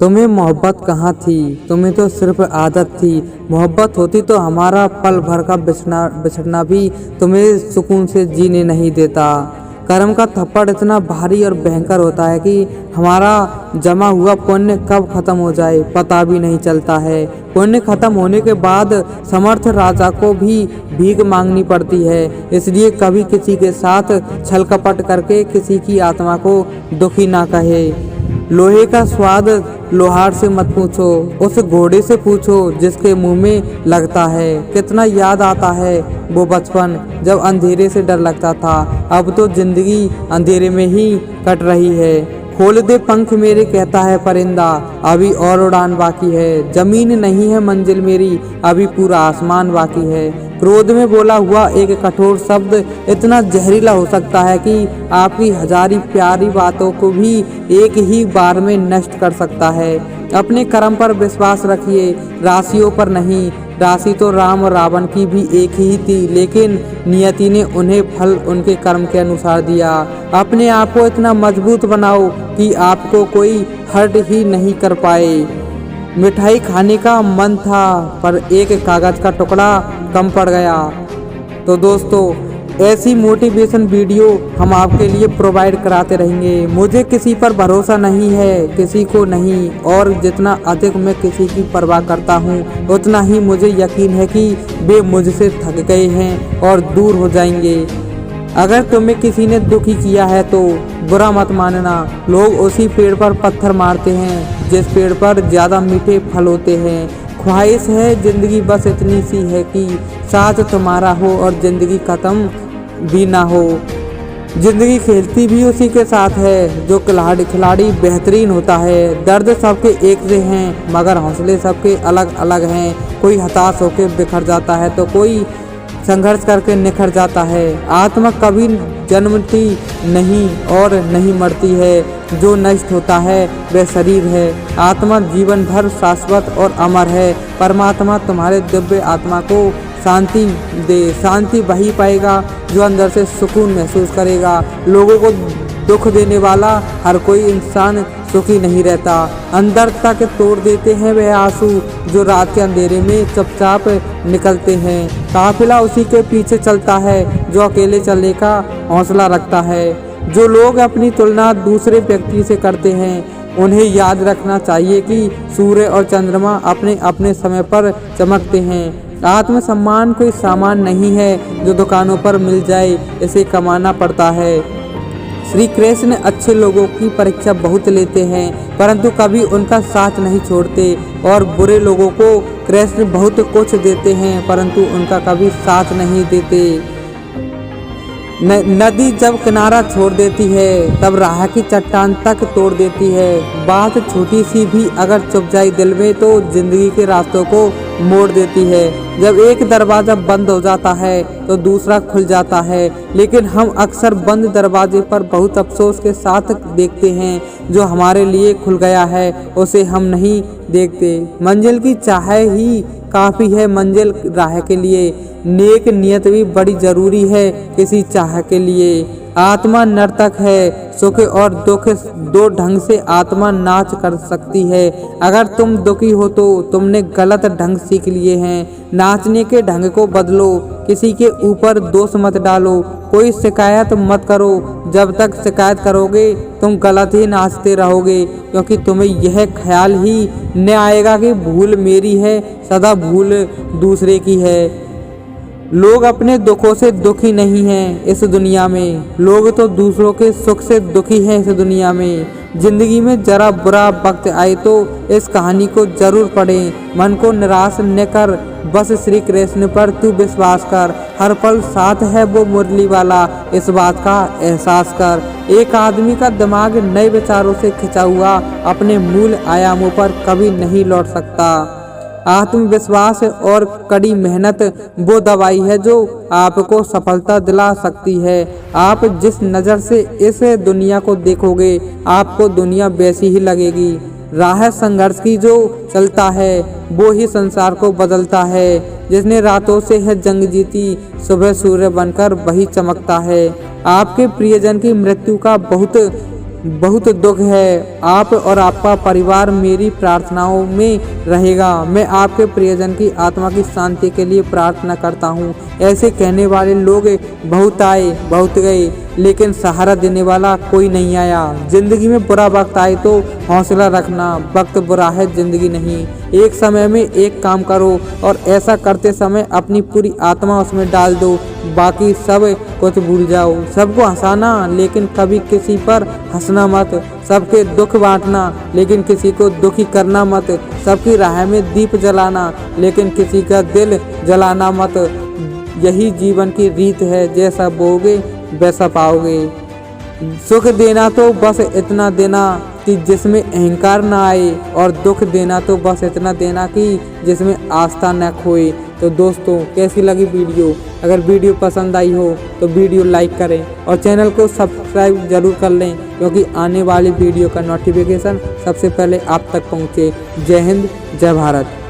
तुम्हें मोहब्बत कहाँ थी, तुम्हें तो सिर्फ आदत थी। मोहब्बत होती तो हमारा पल भर का बिछड़ना भी तुम्हें सुकून से जीने नहीं देता। कर्म का थप्पड़ इतना भारी और भयंकर होता है कि हमारा जमा हुआ पुण्य कब खत्म हो जाए पता भी नहीं चलता है। पुण्य खत्म होने के बाद समर्थ राजा को भी भीख मांगनी पड़ती है। इसलिए कभी किसी के साथ छल कपट करके किसी की आत्मा को दुखी ना कहे। लोहे का स्वाद लोहार से मत पूछो, उस घोड़े से पूछो जिसके मुंह में लगता है। कितना याद आता है वो बचपन जब अंधेरे से डर लगता था। अब तो जिंदगी अंधेरे में ही कट रही है। खोल दे पंख मेरे कहता है परिंदा, अभी और उड़ान बाकी है। जमीन नहीं है मंजिल मेरी, अभी पूरा आसमान बाकी है। क्रोध में बोला हुआ एक कठोर शब्द इतना जहरीला हो सकता है कि आपकी हजारी प्यारी बातों को भी एक ही बार में नष्ट कर सकता है। अपने कर्म पर विश्वास रखिए, राशियों पर नहीं। राशि तो राम और रावण की भी एक ही थी, लेकिन नियति ने उन्हें फल उनके कर्म के अनुसार दिया। अपने आप को इतना मजबूत बनाओ कि आपको कोई हर्ट ही नहीं कर पाए। मिठाई खाने का मन था पर एक कागज का टुकड़ा कम पड़ गया। तो दोस्तों, ऐसी मोटिवेशन वीडियो हम आपके लिए प्रोवाइड कराते रहेंगे। मुझे किसी पर भरोसा नहीं है, किसी को नहीं, और जितना अधिक मैं किसी की परवाह करता हूँ उतना ही मुझे यकीन है कि वे मुझसे थक गए हैं और दूर हो जाएंगे। अगर तुम्हें किसी ने दुखी किया है तो बुरा मत मानना। लोग उसी पेड़ पर पत्थर मारते हैं जिस पेड़ पर ज़्यादा मीठे फल होते हैं। ख्वाहिश है जिंदगी बस इतनी सी है कि साथ तुम्हारा हो और जिंदगी खत्म भी ना हो। जिंदगी खेलती भी उसी के साथ है जो खिलाड़ी बेहतरीन होता है। दर्द सबके एक से हैं मगर हौसले सबके अलग अलग हैं। कोई हताश होकर बिखर जाता है तो कोई संघर्ष करके निखर जाता है। आत्मा कभी जन्मती नहीं और नहीं मरती है। जो नष्ट होता है वह शरीर है। आत्मा जीवन भर शाश्वत और अमर है। परमात्मा तुम्हारे दिव्य आत्मा को शांति दे। शांति वही पाएगा जो अंदर से सुकून महसूस करेगा। लोगों को दुख देने वाला हर कोई इंसान सुखी नहीं रहता। अंदर तक तोड़ देते हैं वह आंसू जो रात के अंधेरे में चुपचाप निकलते हैं। काफिला उसी के पीछे चलता है जो अकेले चलने का हौसला रखता है। जो लोग अपनी तुलना दूसरे व्यक्ति से करते हैं उन्हें याद रखना चाहिए कि सूर्य और चंद्रमा अपने अपने समय पर चमकते हैं। आत्मसम्मान कोई सामान नहीं है जो दुकानों पर मिल जाए, इसे कमाना पड़ता है। श्री कृष्ण अच्छे लोगों की परीक्षा बहुत लेते हैं परंतु कभी उनका साथ नहीं छोड़ते, और बुरे लोगों को कृष्ण बहुत कुछ देते हैं परंतु उनका कभी साथ नहीं देते। नदी जब किनारा छोड़ देती है तब राह की चट्टान तक तोड़ देती है। बात छोटी सी भी अगर चुप जाए दिल में तो जिंदगी के रास्तों को मोड़ देती है। जब एक दरवाज़ा बंद हो जाता है तो दूसरा खुल जाता है, लेकिन हम अक्सर बंद दरवाजे पर बहुत अफसोस के साथ देखते हैं। जो हमारे लिए खुल गया है उसे हम नहीं देखते। मंजिल की चाह ही काफ़ी है मंजिल राह के लिए। नेक नियत भी बड़ी ज़रूरी है किसी चाह के लिए। आत्मा नर्तक है, सुख और दुख दो ढंग से आत्मा नाच कर सकती है। अगर तुम दुखी हो तो तुमने गलत ढंग सीख लिए हैं। नाचने के ढंग को बदलो, किसी के ऊपर दोष मत डालो, कोई शिकायत मत करो। जब तक शिकायत करोगे तुम गलत ही नाचते रहोगे, क्योंकि तुम्हें यह ख्याल ही न आएगा कि भूल मेरी है, सदा भूल दूसरे की है। लोग अपने दुखों से दुखी नहीं हैं इस दुनिया में, लोग तो दूसरों के सुख से दुखी हैं इस दुनिया में। जिंदगी में जरा बुरा वक्त आए तो इस कहानी को जरूर पढ़ें। मन को निराश न कर, बस श्री कृष्ण पर तू विश्वास कर। हर पल साथ है वो मुरली वाला, इस बात का एहसास कर। एक आदमी का दिमाग नए विचारों से खिंचा हुआ अपने मूल आयामों पर कभी नहीं लौट सकता। आत्मविश्वास और कड़ी मेहनत वो दवाई है जो आपको सफलता दिला सकती है। आप जिस नज़र से इस दुनिया को देखोगे आपको दुनिया वैसी ही लगेगी। राह संघर्ष की जो चलता है वो ही संसार को बदलता है। जिसने रातों से है जंग जीती, सुबह सूर्य बनकर वही चमकता है। आपके प्रियजन की मृत्यु का बहुत बहुत दुख है। आप और आपका परिवार मेरी प्रार्थनाओं में रहेगा। मैं आपके प्रियजन की आत्मा की शांति के लिए प्रार्थना करता हूँ। ऐसे कहने वाले लोग बहुत आए बहुत गए, लेकिन सहारा देने वाला कोई नहीं आया। जिंदगी में बुरा वक्त आए तो हौसला रखना, वक्त बुरा है जिंदगी नहीं। एक समय में एक काम करो और ऐसा करते समय अपनी पूरी आत्मा उसमें डाल दो, बाकी सब कुछ भूल जाओ। सबको हंसाना लेकिन कभी किसी पर हंसना मत। सबके दुख बांटना लेकिन किसी को दुखी करना मत। सबकी राह में दीप जलाना लेकिन किसी का दिल जलाना मत। यही जीवन की रीत है, जैसा बोओगे वैसा पाओगे। सुख देना तो बस इतना देना कि जिसमें अहंकार ना आए, और दुख देना तो बस इतना देना कि जिसमें आस्था न खोए। तो दोस्तों, कैसी लगी वीडियो? अगर वीडियो पसंद आई हो तो वीडियो लाइक करें और चैनल को सब्सक्राइब जरूर कर लें, क्योंकि आने वाली वीडियो का नोटिफिकेशन सबसे पहले आप तक पहुँचे। जय हिंद, जय भारत।